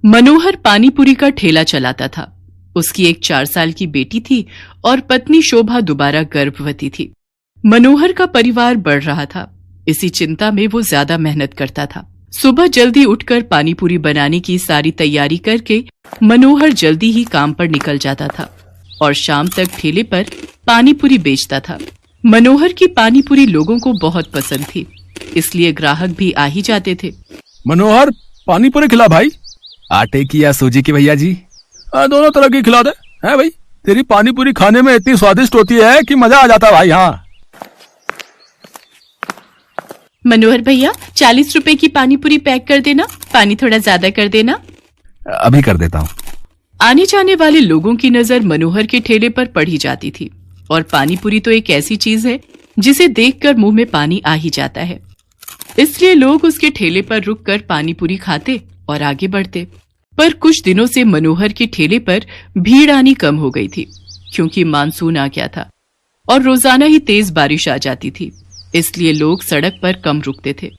मनोहर पानीपुरी का ठेला चलाता था। उसकी एक 4 साल की बेटी थी और पत्नी शोभा दोबारा गर्भवती थी। मनोहर का परिवार बढ़ रहा था। इसी चिंता में वो ज्यादा मेहनत करता था। सुबह जल्दी उठकर पानीपुरी बनाने की सारी तैयारी करके मनोहर जल्दी ही काम पर निकल जाता था और शाम तक ठेले पर पानीपुरी बेचता था। मनोहर की पानीपुरी लोगों को बहुत पसंद थी, इसलिए ग्राहक भी आ ही जाते थे। मनोहर, पानीपुरी खिला भाई। आटे की या सूजी की भैया जी? दोनों तरह की खिला दे। है भाई, तेरी पानीपुरी खाने में इतनी स्वादिष्ट होती है कि मजा आ जाता है भाई। हाँ मनोहर भैया, 40 रुपए की पानीपुरी पैक कर देना, पानी थोड़ा ज्यादा कर देना। अभी कर देता हूँ। आने जाने वाले लोगों की नजर मनोहर के ठेले पर पड़ी जाती थी और पानीपुरी तो एक ऐसी चीज है जिसे देखकर मुंह में पानी आ ही जाता है। इसलिए लोग उसके ठेले पर रुककर पानीपुरी खाते और आगे बढ़ते। पर कुछ दिनों से मनोहर के ठेले पर भीड़ आनी कम हो गई थी, क्योंकि मानसून आ गया था और रोजाना ही तेज बारिश आ जाती थी। इसलिए लोग सड़क पर कम रुकते थे।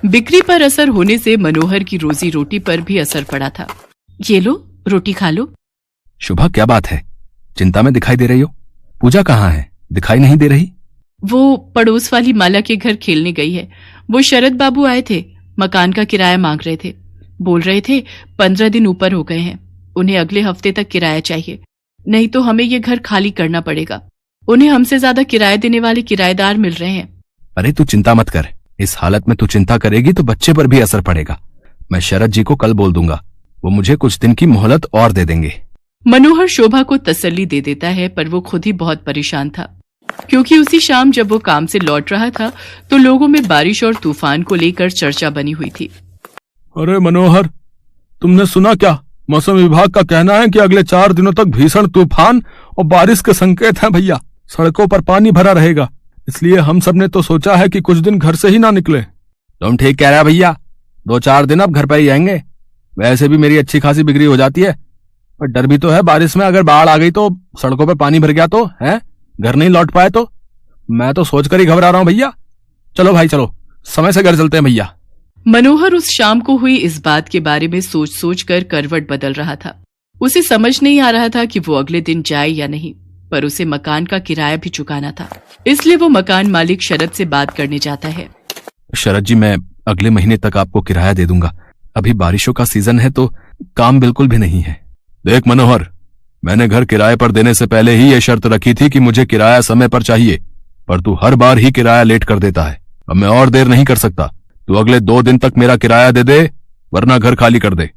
बिक्री पर असर होने से मनोहर की रोजी रोटी पर भी असर पड़ा था। ये लो, रोटी खा लो। शुभा, क्या बात है? चिंता में दिखाई दे रही हो। पूजा कहाँ है? दिखाई नहीं दे रही। वो पड़ोस वाली माला के घर खेलने गई है। वो शरद बाबू आए थे, मकान का किराया मांग रहे थे। बोल रहे थे 15 दिन ऊपर हो गए हैं, उन्हें अगले हफ्ते तक किराया चाहिए, नहीं तो हमें ये घर खाली करना पड़ेगा। उन्हें हमसे ज्यादा किराया देने वाले किराएदार मिल रहे हैं। अरे तू चिंता मत कर। इस हालत में तू चिंता करेगी तो बच्चे पर भी असर पड़ेगा। मैं शरद जी को कल बोल दूंगा, वो मुझे कुछ दिन की मोहलत और दे देंगे। मनोहर शोभा को तसल्ली दे देता है, पर वो खुद ही बहुत परेशान था, क्योंकि उसी शाम जब वो काम से लौट रहा था तो लोगों में बारिश और तूफान को लेकर चर्चा बनी हुई थी। अरे मनोहर, तुमने सुना क्या? मौसम विभाग का कहना है कि अगले 4 दिनों तक भीषण तूफान और बारिश के संकेत हैं भैया। सड़कों पर पानी भरा रहेगा, इसलिए हम सब ने तो सोचा है कि कुछ दिन घर से ही ना निकले। तुम ठीक कह रहे हो भैया, 2-4 दिन अब घर पर ही आएंगे। वैसे भी मेरी अच्छी खासी बिक्री हो जाती है, पर डर भी तो है बारिश में अगर बाढ़ आ गई तो, सड़कों पर पानी भर गया तो, है घर नहीं लौट पाए तो। मैं तो सोचकर ही घबरा रहा हूं भैया। चलो भाई चलो, समय से घर चलते हैं भैया। मनोहर उस शाम को हुई इस बात के बारे में सोच सोच कर करवट बदल रहा था। उसे समझ नहीं आ रहा था कि वो अगले दिन जाए या नहीं, पर उसे मकान का किराया भी चुकाना था। इसलिए वो मकान मालिक शरद से बात करने जाता है। शरद जी, मैं अगले महीने तक आपको किराया दे दूंगा। अभी बारिशों का सीजन है तो काम बिल्कुल भी नहीं है। देख मनोहर, मैंने घर किराए पर देने से पहले ही ये शर्त रखी थी कि मुझे किराया समय पर चाहिए, पर तू हर बार ही किराया लेट कर देता है। अब मैं और देर नहीं कर सकता। तू अगले 2 दिन तक मेरा किराया दे दे, वरना घर खाली कर दे।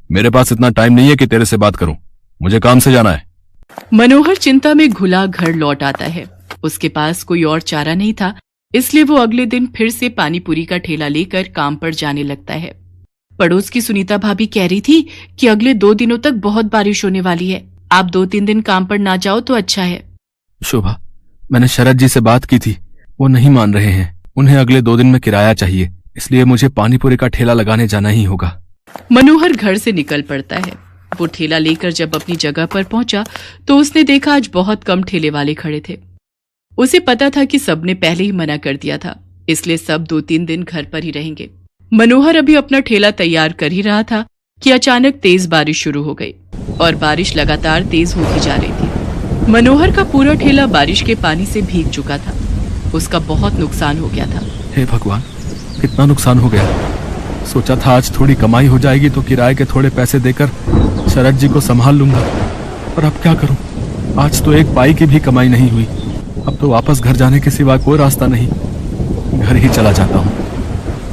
मेरे पास इतना टाइम नहीं है कि तेरे से बात करूं, मुझे काम से जाना है। मनोहर चिंता में घुला घर लौट आता है। उसके पास कोई और चारा नहीं था, इसलिए वो अगले दिन फिर से पानीपुरी का ठेला लेकर काम पर जाने लगता है। पड़ोस की सुनीता भाभी कह रही थी कि अगले 2 दिनों तक बहुत बारिश होने वाली है, आप 2-3 दिन काम पर ना जाओ तो अच्छा है। शोभा, मैंने शरद जी से बात की थी, वो नहीं मान रहे हैं। उन्हें अगले 2 दिन में किराया चाहिए, इसलिए मुझे पानीपुरी का ठेला लगाने जाना ही होगा। मनोहर घर से निकल पड़ता है। वो ठेला लेकर जब अपनी जगह पर पहुंचा तो उसने देखा आज बहुत कम ठेले वाले खड़े थे। उसे पता था कि सबने पहले ही मना कर दिया था, इसलिए सब 2-3 दिन घर पर ही रहेंगे। मनोहर अभी अपना ठेला तैयार कर ही रहा था कि अचानक तेज बारिश शुरू हो गई और बारिश लगातार तेज होती जा रही थी। मनोहर का पूरा ठेला बारिश के पानी से भीग चुका था। उसका बहुत नुकसान हो गया था। हे भगवान, कितना नुकसान हो गया। सोचा था आज थोड़ी कमाई हो जाएगी तो किराए के थोड़े पैसे देकर शरद जी को संभाल लूंगा, पर अब क्या करूं? आज तो 1 पाई की भी कमाई नहीं हुई। अब तो वापस घर जाने के सिवा कोई रास्ता नहीं। घर ही चला जाता हूँ।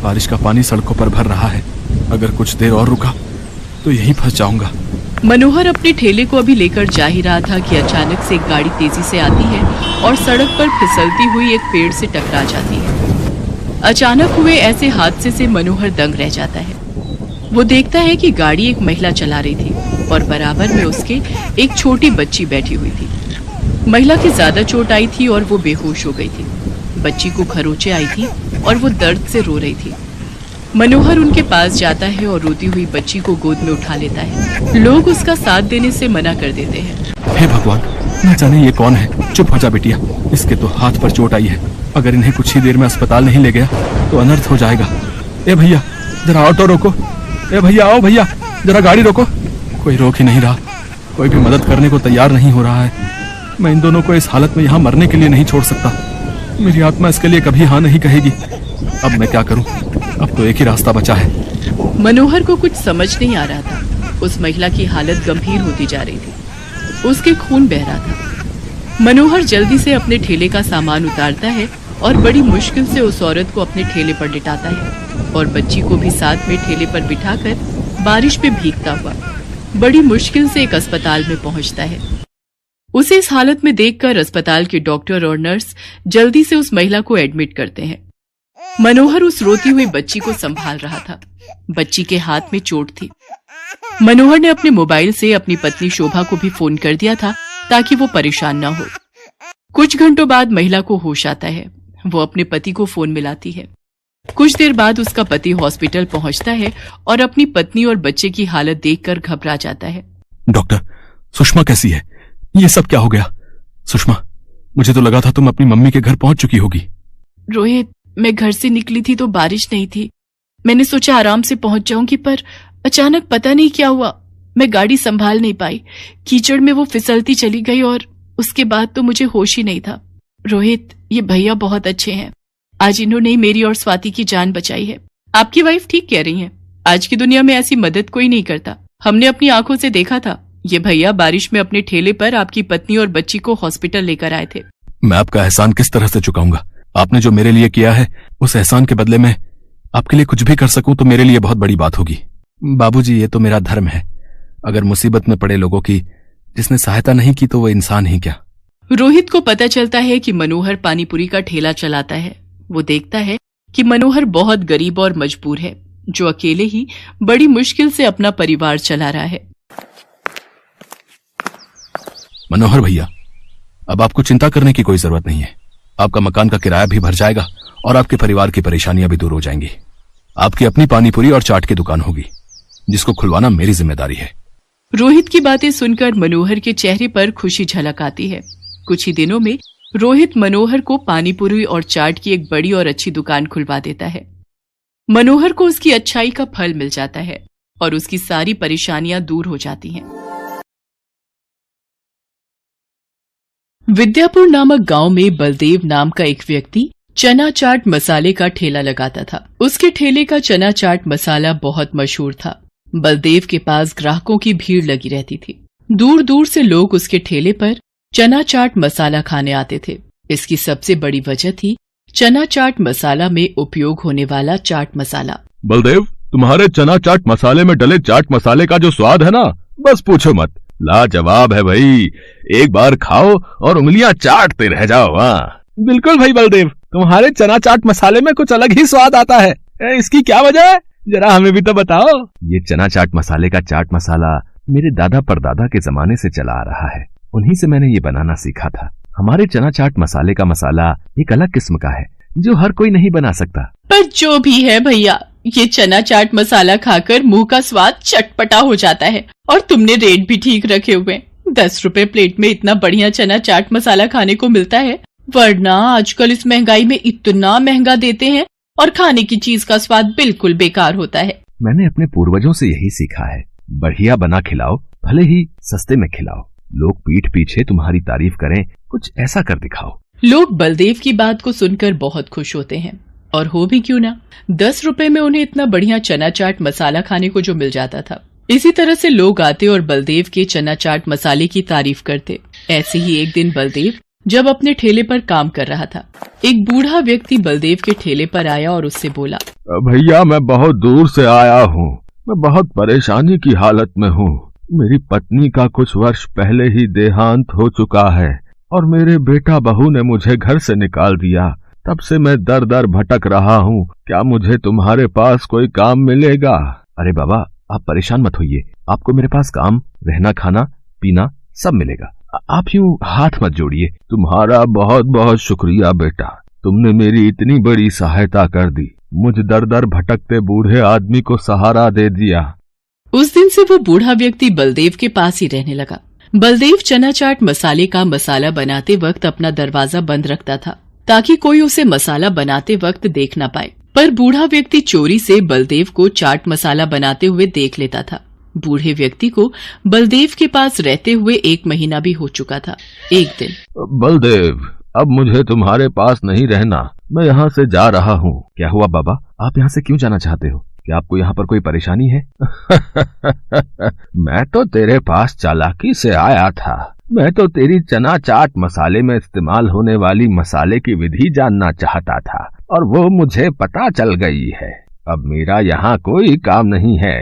बारिश का पानी सड़कों पर भर रहा है, अगर कुछ देर और रुका तो यहीं फंस जाऊंगा। मनोहर अपने ठेले को अभी लेकर जा ही रहा था कि अचानक से एक गाड़ी तेजी से आती है और सड़क पर फिसलती हुई एक पेड़ से टकरा जाती है। अचानक हुए ऐसे हादसे से मनोहर दंग रह जाता है। वो देखता है कि गाड़ी एक महिला चला रही थी और बराबर में उसके एक छोटी बच्ची बैठी हुई थी। महिला की ज्यादा चोट आई थी और वो बेहोश हो गई थी। बच्ची को खरोंचे आई थी और वो दर्द से रो रही थी। मनोहर उनके पास जाता है और रोती हुई बच्ची को गोद में उठा लेता है। लोग उसका साथ देने से मना कर देते हैं। हे भगवान, न जाने ये कौन है। चुप हो जा बेटिया, इसके तो हाथ पर चोट आई है। अगर इन्हें कुछ ही देर में अस्पताल नहीं ले गया तो अनर्थ हो जाएगा। ए भैया, जरा ऑटो रोको। ए भैया, आओ भैया, जरा गाड़ी रोको। कोई रोक ही नहीं रहा, कोई भी मदद करने को तैयार नहीं हो रहा है। मैं इन दोनों को इस हालत में यहाँ मरने के लिए नहीं छोड़ सकता। मेरी आत्मा इसके लिए कभी हाँ नहीं कहेगी। अब मैं क्या करूं? अब तो एक ही रास्ता बचा है। मनोहर को कुछ समझ नहीं आ रहा था। उस महिला की हालत गंभीर होती जा रही थी, उसके खून बह रहा था। मनोहर जल्दी से अपने ठेले का सामान उतारता है और बड़ी मुश्किल से उस औरत को अपने ठेले पर लिटाता है और बच्ची को भी साथ में ठेले पर बिठाकर बारिश में भीगता हुआ बड़ी मुश्किल से एक अस्पताल में पहुंचता है। उसे इस हालत में देखकर अस्पताल के डॉक्टर और नर्स जल्दी से उस महिला को एडमिट करते हैं। मनोहर उस रोती हुई बच्ची को संभाल रहा था। बच्ची के हाथ में चोट थी। मनोहर ने अपने मोबाइल से अपनी पत्नी शोभा को भी फोन कर दिया था ताकि वो परेशान न हो। कुछ घंटों बाद महिला को होश आता है। वो अपने पति को फोन मिलाती है। कुछ देर बाद उसका पति हॉस्पिटल पहुंचता है और अपनी पत्नी और बच्चे की हालत देखकर घबरा जाता है। डॉक्टर, सुषमा कैसी है? ये सब क्या हो गया? सुषमा, मुझे तो लगा था तुम अपनी मम्मी के घर पहुंच चुकी होगी। रोहित, मैं घर से निकली थी तो बारिश नहीं थी। मैंने सोचा आराम से पहुंच जाऊंगी, पर अचानक पता नहीं क्या हुआ, मैं गाड़ी संभाल नहीं पाई। कीचड़ में वो फिसलती चली गई और उसके बाद तो मुझे होश ही नहीं था। रोहित, ये भैया बहुत अच्छे हैं। आज इन्होंने ही मेरी और स्वाति की जान बचाई है। आपकी वाइफ ठीक कह रही हैं। आज की दुनिया में ऐसी मदद कोई नहीं करता। हमने अपनी आंखों से देखा था। ये भैया बारिश में अपने ठेले पर आपकी पत्नी और बच्ची को हॉस्पिटल लेकर आए थे। मैं आपका एहसान किस तरह से चुकाऊंगा? आपने जो मेरे लिए किया है, उस एहसान के बदले में आपके लिए कुछ भी कर सकूं तो मेरे लिए बहुत बड़ी बात होगी। बाबूजी, ये तो मेरा धर्म है। अगर मुसीबत में पड़े लोगों की जिसने सहायता नहीं की तो वो इंसान ही क्या। रोहित को पता चलता है कि मनोहर पानीपुरी का ठेला चलाता है। वो देखता है कि मनोहर बहुत गरीब और मजबूर है, जो अकेले ही बड़ी मुश्किल से अपना परिवार चला रहा है। मनोहर भैया, अब आपको चिंता करने की कोई जरूरत नहीं है। आपका मकान का किराया भी भर जाएगा और आपके परिवार की परेशानियां भी दूर हो जाएंगी। आपकी अपनी पानीपुरी और चाट की दुकान होगी, जिसको खुलवाना मेरी जिम्मेदारी है। रोहित की बातें सुनकर मनोहर के चेहरे पर खुशी झलक आती है। कुछ ही दिनों में रोहित मनोहर को पानीपुरी और चाट की एक बड़ी और अच्छी दुकान खुलवा देता है। मनोहर को उसकी अच्छाई का फल मिल जाता है और उसकी सारी परेशानियां दूर हो जाती हैं। विद्यापुर नामक गांव में बलदेव नाम का एक व्यक्ति चना चाट मसाले का ठेला लगाता था। उसके ठेले का चना चाट मसाला बहुत मशहूर था। बलदेव के पास ग्राहकों की भीड़ लगी रहती थी। दूर दूर से लोग उसके ठेले पर चना चाट मसाला खाने आते थे। इसकी सबसे बड़ी वजह थी चना चाट मसाला में उपयोग होने वाला चाट मसाला। बलदेव, तुम्हारे चना चाट मसाले में डले चाट मसाले का जो स्वाद है ना, बस पूछो मत, लाजवाब है भाई। एक बार खाओ और उंगलियां चाटते रह जाओ। हाँ बिल्कुल भाई बलदेव, तुम्हारे चना चाट मसाले में कुछ अलग ही स्वाद आता है। इसकी क्या वजह है, जरा हमें भी तो बताओ। ये चना चाट मसाले का चाट मसाला मेरे दादा परदादा के जमाने से चला आ रहा है। उन्हीं से मैंने ये बनाना सीखा था। हमारे चना चाट मसाले का मसाला एक अलग किस्म का है, जो हर कोई नहीं बना सकता। पर जो भी है भैया, ये चना चाट मसाला खाकर मुंह का स्वाद चटपटा हो जाता है और तुमने रेट भी ठीक रखे हुए। 10 रुपए प्लेट में इतना बढ़िया चना चाट मसाला खाने को मिलता है, वरना आजकल इस महंगाई में इतना महंगा देते हैं और खाने की चीज का स्वाद बिल्कुल बेकार होता है। मैंने अपने पूर्वजों से यही सीखा है, बढ़िया बना खिलाओ, भले ही सस्ते में खिलाओ। लोग पीठ पीछे तुम्हारी तारीफ करें, कुछ ऐसा कर दिखाओ। लोग बलदेव की बात को सुनकर बहुत खुश होते हैं, और हो भी क्यों ना, 10 रुपए में उन्हें इतना बढ़िया चना चाट मसाला खाने को जो मिल जाता था। इसी तरह से लोग आते और बलदेव के चना चाट मसाले की तारीफ करते। ऐसे ही एक दिन बलदेव जब अपने ठेले पर काम कर रहा था, एक बूढ़ा व्यक्ति बलदेव के ठेले पर आया और उससे बोला, भैया मैं बहुत दूर से आया हूँ, मैं बहुत परेशानी की हालत में हूँ। मेरी पत्नी का कुछ वर्ष पहले ही देहांत हो चुका है और मेरे बेटा बहू ने मुझे घर से निकाल दिया। तब से मैं दर दर भटक रहा हूँ। क्या मुझे तुम्हारे पास कोई काम मिलेगा? अरे बाबा, आप परेशान मत होइए, आपको मेरे पास काम, रहना, खाना, पीना सब मिलेगा। आप यूं हाथ मत जोड़िए। तुम्हारा बहुत बहुत शुक्रिया बेटा, तुमने मेरी इतनी बड़ी सहायता कर दी। मुझ दर दर भटकते बूढ़े आदमी को सहारा दे दिया। उस दिन से वो बूढ़ा व्यक्ति बलदेव के पास ही रहने लगा। बलदेव चना चाट मसाले का मसाला बनाते वक्त अपना दरवाजा बंद रखता था, ताकि कोई उसे मसाला बनाते वक्त देख न पाए। पर बूढ़ा व्यक्ति चोरी से बलदेव को चाट मसाला बनाते हुए देख लेता था। बूढ़े व्यक्ति को बलदेव के पास रहते हुए 1 महीना भी हो चुका था। एक दिन, बलदेव, अब मुझे तुम्हारे पास नहीं रहना, मैं यहाँ से जा रहा हूँ। क्या हुआ बाबा, आप यहाँ से क्यों जाना चाहते हो? क्या आपको यहाँ पर कोई परेशानी है? मैं तो तेरे पास चालाकी से आया था। मैं तो तेरी चना चाट मसाले में इस्तेमाल होने वाली मसाले की विधि जानना चाहता था और वो मुझे पता चल गई है। अब मेरा यहाँ कोई काम नहीं है,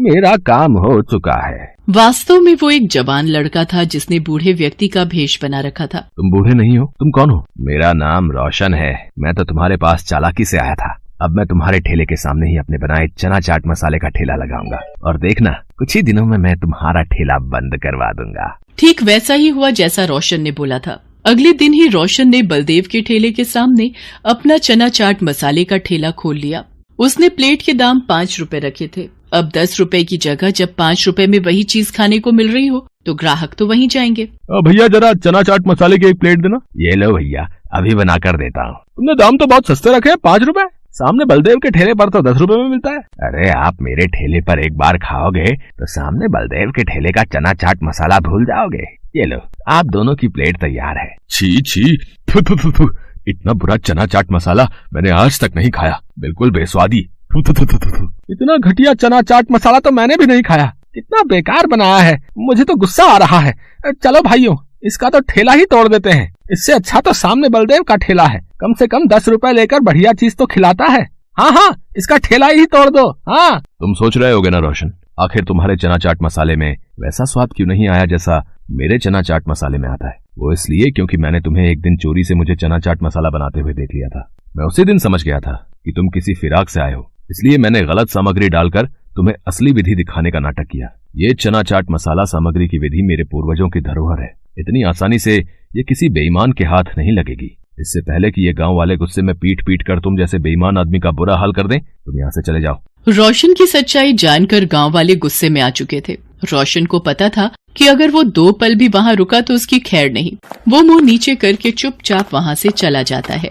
मेरा काम हो चुका है। वास्तव में वो एक जवान लड़का था जिसने बूढ़े व्यक्ति का भेष बना रखा था। तुम बूढ़े नहीं हो, तुम कौन हो? मेरा नाम रोशन है। मैं तो तुम्हारे पास चालाकी से आया था। अब मैं तुम्हारे ठेले के सामने ही अपने बनाए चना चाट मसाले का ठेला लगाऊंगा और देखना, कुछ ही दिनों में मैं तुम्हारा ठेला बंद करवा दूंगा। ठीक वैसा ही हुआ जैसा रोशन ने बोला था। अगले दिन ही रोशन ने बलदेव के ठेले के सामने अपना चना चाट मसाले का ठेला खोल लिया। उसने प्लेट के दाम 5 रुपए रखे थे। अब 10 रुपए की जगह जब 5 रुपए में वही चीज खाने को मिल रही हो तो ग्राहक तो वहीं जाएंगे। भैया जरा चना चाट मसाले की 1 प्लेट देना। ये लो भैया, अभी बना कर देता हूँ। तुमने दाम तो बहुत सस्ते रखे हैं, 5 रुपए। सामने बलदेव के ठेले पर तो 10 रुपए में मिलता है। अरे आप मेरे ठेले पर एक बार खाओगे तो सामने बलदेव के ठेले का चना चाट मसाला भूल जाओगे। ये लो, आप दोनों की प्लेट तैयार है। छी छी, फु, फु, फु, फु। इतना बुरा चना चाट मसाला मैंने आज तक नहीं खाया, बिल्कुल बेस्वादी। फु, फु, फु, फु, फु। इतना घटिया चना चाट मसाला तो मैंने भी नहीं खाया। कितना बेकार बनाया है, मुझे तो गुस्सा आ रहा है। चलो भाइयों, इसका तो ठेला ही तोड़ देते हैं। इससे अच्छा तो सामने बलदेव का ठेला है, कम से कम 10 रुपए लेकर बढ़िया चीज तो खिलाता है। हाँ, इसका ठेला ही तोड़ दो। हाँ, तुम सोच रहे होगे ना रोशन, आखिर तुम्हारे चना चाट मसाले में वैसा स्वाद क्यों नहीं आया जैसा मेरे चना चाट मसाले में आता है? वो इसलिए क्योंकि मैंने तुम्हें एक दिन चोरी से मुझे चना चाट मसाला बनाते हुए देख लिया था। मैं उसी दिन समझ गया था कि तुम किसी फिराक से आए हो, इसलिए मैंने गलत सामग्री डालकर तुम्हें असली विधि दिखाने का नाटक किया। ये चना चाट मसाला सामग्री की विधि मेरे पूर्वजों की धरोहर है। इतनी आसानी से ये किसी बेईमान के हाथ नहीं लगेगी। इससे पहले कि ये गांव वाले गुस्से में पीट पीट कर तुम जैसे बेईमान आदमी का बुरा हाल कर दें, तुम यहाँ से चले जाओ। रोशन की सच्चाई जानकर गांव वाले गुस्से में आ चुके थे। रोशन को पता था कि अगर वो 2 पल भी वहाँ रुका तो उसकी खैर नहीं। वो मुंह नीचे करके चुपचाप वहाँ से चला जाता है।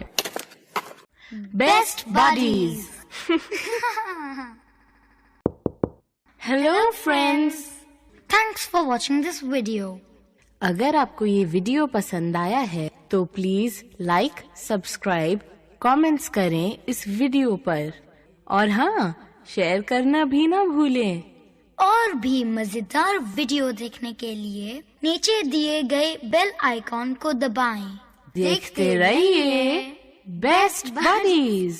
Best buddies. Hello friends, thanks for watching this video. अगर आपको ये वीडियो पसंद आया है तो प्लीज लाइक, सब्सक्राइब, कमेंट्स करें इस वीडियो पर और हाँ, शेयर करना भी ना भूलें। और भी मजेदार वीडियो देखने के लिए नीचे दिए गए बेल आइकॉन को दबाएं। देखते रहिए बेस्ट बडीज।